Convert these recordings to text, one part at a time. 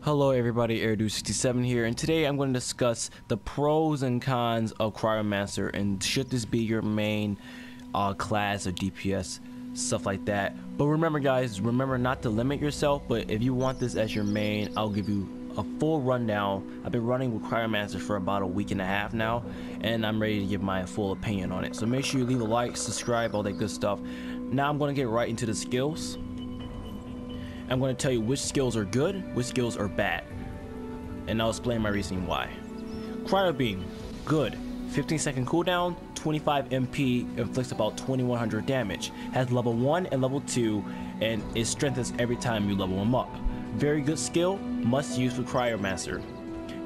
Hello everybody, Airdo67 here, and today I'm going to discuss the pros and cons of Cryomancer and should this be your main class or DPS, stuff like that. But remember guys, remember not to limit yourself, but if you want this as your main, I'll give you a full rundown. I've been running with Cryomancer for about a week and a half now, and I'm ready to give my full opinion on it. So make sure you leave a like, subscribe, all that good stuff. Now I'm going to get right into the skills. I'm going to tell you which skills are good, which skills are bad, and I'll explain my reasoning why. Cryo Beam, good. 15-second cooldown, 25 MP, inflicts about 2100 damage. Has level 1 and level 2, and it strengthens every time you level them up. Very good skill, must use with Cryomancer.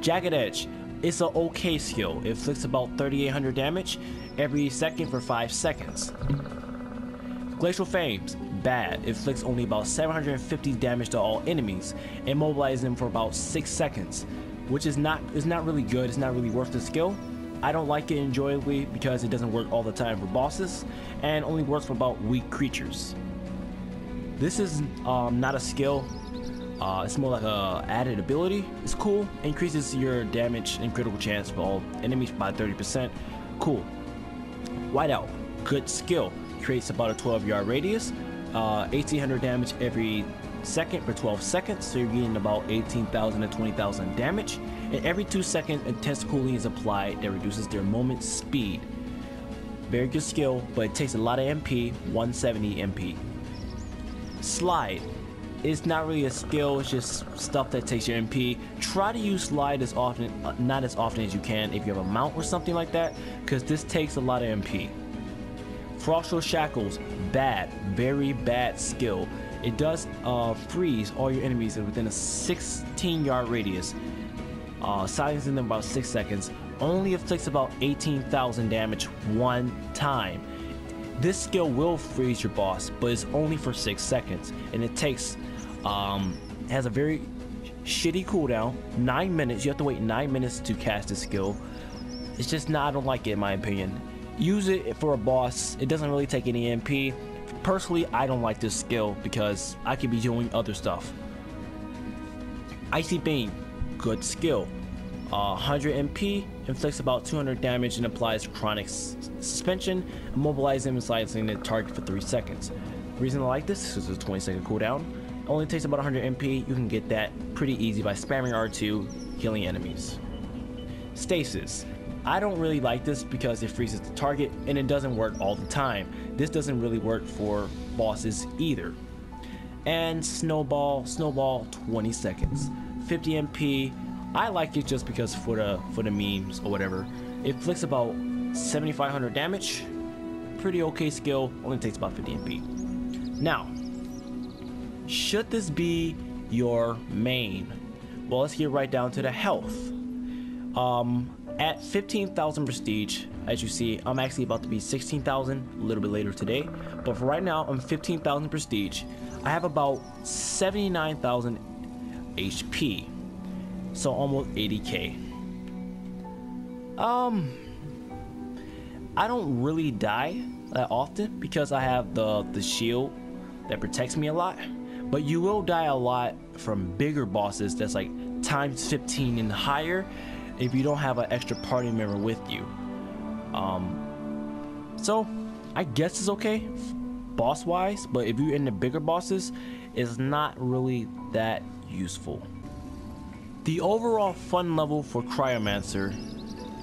Jagged Edge, it's an okay skill. It inflicts about 3800 damage every second for 5 seconds. Glacial Flames, bad. It inflicts only about 750 damage to all enemies and mobilizes them for about 6 seconds, which is not really good. It's not really worth the skill. I don't like it enjoyably because it doesn't work all the time for bosses and only works for about weak creatures. This is not a skill. It's more like a added ability. It's cool. Increases your damage and critical chance for all enemies by 30%. Cool. Whiteout, good skill. Creates about a 12-yard radius, 1800 damage every second for 12 seconds, so you're getting about 18,000 to 20,000 damage, and every 2 seconds intense cooling is applied that reduces their movement speed. Very good skill, but it takes a lot of MP, 170 MP. Slide, it's not really a skill, it's just stuff that takes your MP. Try to use slide as often, not as often as you can if you have a mount or something like that, because this takes a lot of MP. Frostral Shackles, bad, very bad skill. It does freeze all your enemies within a 16-yard radius, silencing them about 6 seconds. Only inflicts about 18,000 damage one time. This skill will freeze your boss, but it's only for 6 seconds, and it takes has a very shitty cooldown. 9 minutes. You have to wait 9 minutes to cast this skill. It's just not. I don't like it in my opinion. Use it for a boss. It doesn't really take any MP. Personally, I don't like this skill because I could be doing other stuff. Icy Beam, good skill. 100 MP, inflicts about 200 damage and applies chronic suspension, immobilizing and silencing the target for 3 seconds. The reason I like this is it's a 20-second cooldown. It only takes about 100 MP. You can get that pretty easy by spamming R2, healing enemies. Stasis. I don't really like this because it freezes the target and it doesn't work all the time. This doesn't really work for bosses either. And Snowball, 20 seconds, 50 MP. I like it just because for the memes or whatever. It inflicts about 7,500 damage. Pretty okay skill, only takes about 50 MP. Now, should this be your main? Well, let's get right down to the health. At 15,000 prestige, as you see, I'm actually about to be 16,000 a little bit later today, but for right now I'm 15,000 prestige. I have about 79,000 HP, so almost 80k. I don't really die that often because I have the shield that protects me a lot, but you will die a lot from bigger bosses that's like times 15 and higher if you don't have an extra party member with you. So I guess it's okay boss wise, but if you're in the bigger bosses, it's not really that useful. The overall fun level for Cryomancer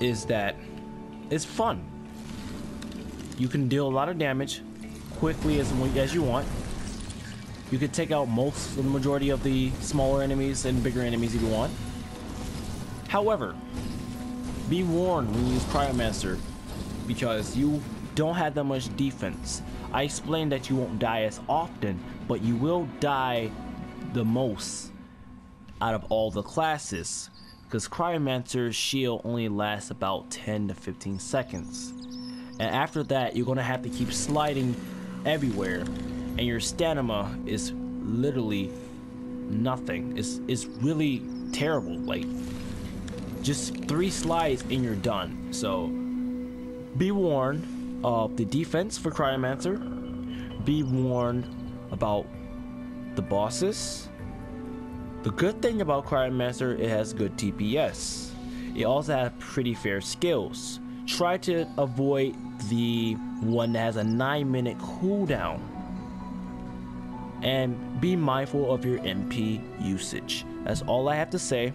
is that it's fun. You can deal a lot of damage quickly as you want. You can take out the majority of the smaller enemies and bigger enemies if you want. However, be warned when you use Cryomancer because you don't have that much defense. I explained that you won't die as often, but you will die the most out of all the classes because Cryomancer's shield only lasts about 10 to 15 seconds. And after that, you're going to have to keep sliding everywhere, and your stamina is literally nothing. It's really terrible. Like, just 3 slides and you're done. So be warned of the defense for Cryomancer. Be warned about the bosses. The good thing about Cryomancer, it has good TPS. It also has pretty fair skills. Try to avoid the one that has a 9-minute cooldown. And be mindful of your MP usage. That's all I have to say,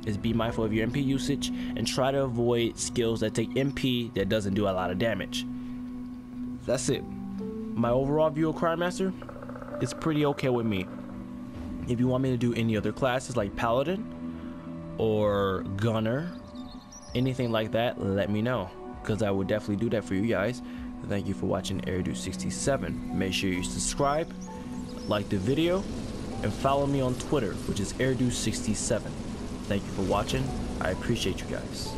is be mindful of your MP usage and try to avoid skills that take MP that doesn't do a lot of damage. That's it. My overall view of Cryomancer is pretty okay with me. If you want me to do any other classes like Paladin or Gunner, anything like that, let me know, because I would definitely do that for you guys. Thank you for watching AirDude67. Make sure you subscribe, like the video, and follow me on Twitter, which is AirDude67. Thank you for watching. I appreciate you guys.